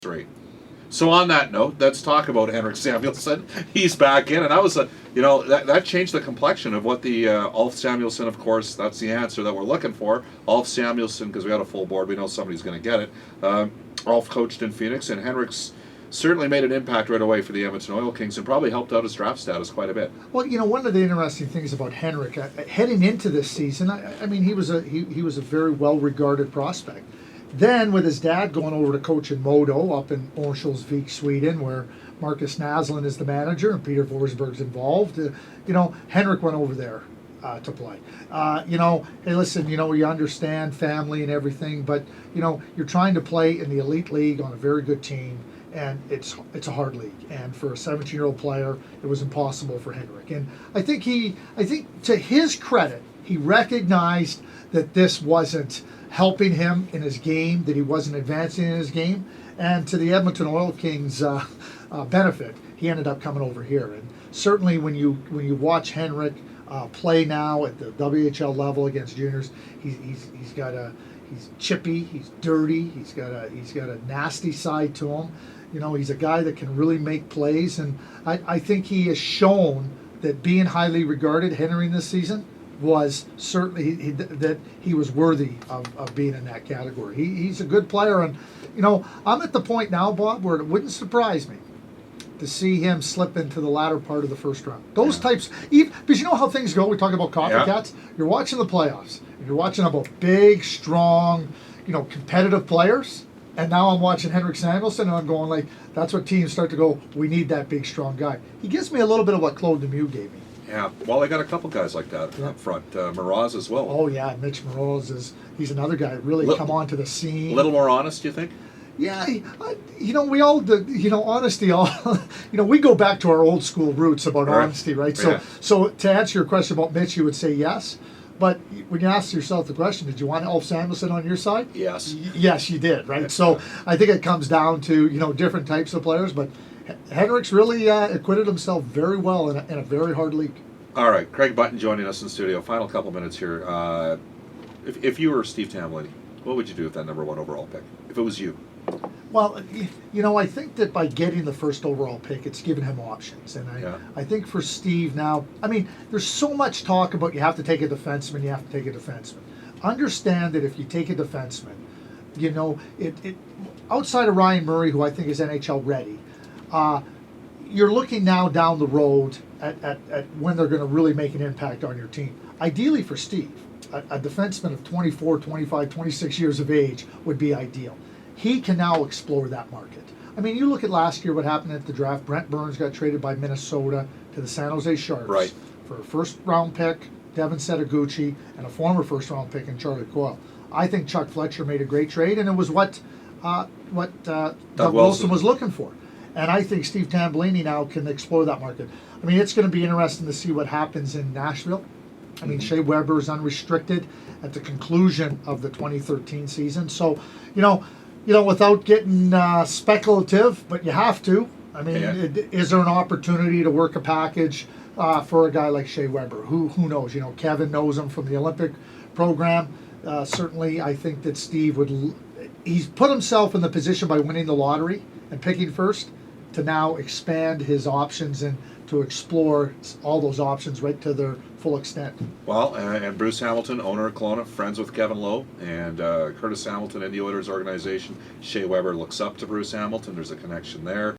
Three. So on that note, let's talk about Henrik Samuelsson. He's back in, and that was that changed the complexion of what the Ulf Samuelsson. Of course, that's the answer that we're looking for. Ulf Samuelsson, because we got a full board, we know somebody's going to get it. Ulf coached in Phoenix, and Henrik's certainly made an impact right away for the Edmonton Oil Kings, and probably helped out his draft status quite a bit. Well, one of the interesting things about Henrik heading into this season, I mean, he was a very well regarded prospect. Then, with his dad going over to coach in Modo up in Örnsköldsvik, Sweden, where Marcus Naslund is the manager and Peter Forsberg's involved, Henrik went over there to play. Hey, listen, you understand family and everything, but you're trying to play in the elite league on a very good team, and it's a hard league. And for a 17-year-old player, it was impossible for Henrik. And I think to his credit, he recognized that this wasn't helping him in his game, that he wasn't advancing in his game, and to the Edmonton Oil Kings' benefit, he ended up coming over here. And certainly, when you watch Henrik play now at the WHL level against juniors, he's chippy, he's dirty, he's got a nasty side to him. He's a guy that can really make plays, and I think he has shown that being highly regarded entering this season was certainly that he was worthy of being in that category. He's a good player, and I'm at the point now, Bob, where it wouldn't surprise me to see him slip into the latter part of the first round. Those types, because you know how things go. We talk about copycats. Yeah. You're watching the playoffs, and you're watching about big, strong, competitive players. And now I'm watching Henrik Samuelsson, and I'm going like, that's what teams start to go, we need that big, strong guy. He gives me a little bit of what Claude Lemieux gave me. Yeah, well, they got a couple guys like that up front. Mraz as well. Oh, yeah, Mitch Mraz he's another guy that really come onto the scene. A little more honest, do you think? Yeah, we all, honesty, we go back to our old school roots about honesty, right? So to answer your question about Mitch, you would say yes. But when you ask yourself the question, did you want Ulf Samuelsson on your side? Yes. Yes, you did, right? So I think it comes down to, different types of players, but Henrik's really acquitted himself very well in a very hard league. All right, Craig Button joining us in the studio. Final couple minutes here. If you were Steve Tamlini, what would you do with that number 1 overall pick? If it was you? Well, I think that by getting the first overall pick, it's given him options. And I think for Steve now, there's so much talk about you have to take a defenseman, Understand that if you take a defenseman, it outside of Ryan Murray, who I think is NHL ready, you're looking now down the road at when they're going to really make an impact on your team. Ideally for Steve, a defenseman of 24, 25, 26 years of age would be ideal. He can now explore that market. You look at last year, what happened at the draft. Brent Burns got traded by Minnesota to the San Jose Sharks for a first-round pick, Devin Setaguchi, and a former first-round pick in Charlie Coyle. I think Chuck Fletcher made a great trade, and it was what Doug Wilson was looking for. And I think Steve Tamlini now can explore that market. It's going to be interesting to see what happens in Nashville. Shea Weber is unrestricted at the conclusion of the 2013 season. So, without getting speculative, but you have to. Is there an opportunity to work a package for a guy like Shea Weber? Who knows? Kevin knows him from the Olympic program. Certainly, I think that Steve he's put himself in the position by winning the lottery and picking first to now expand his options and to explore all those options right to their full extent. Well, and Bruce Hamilton, owner of Kelowna, friends with Kevin Lowe, and Curtis Hamilton in the Oilers organization. Shea Weber looks up to Bruce Hamilton. There's a connection there.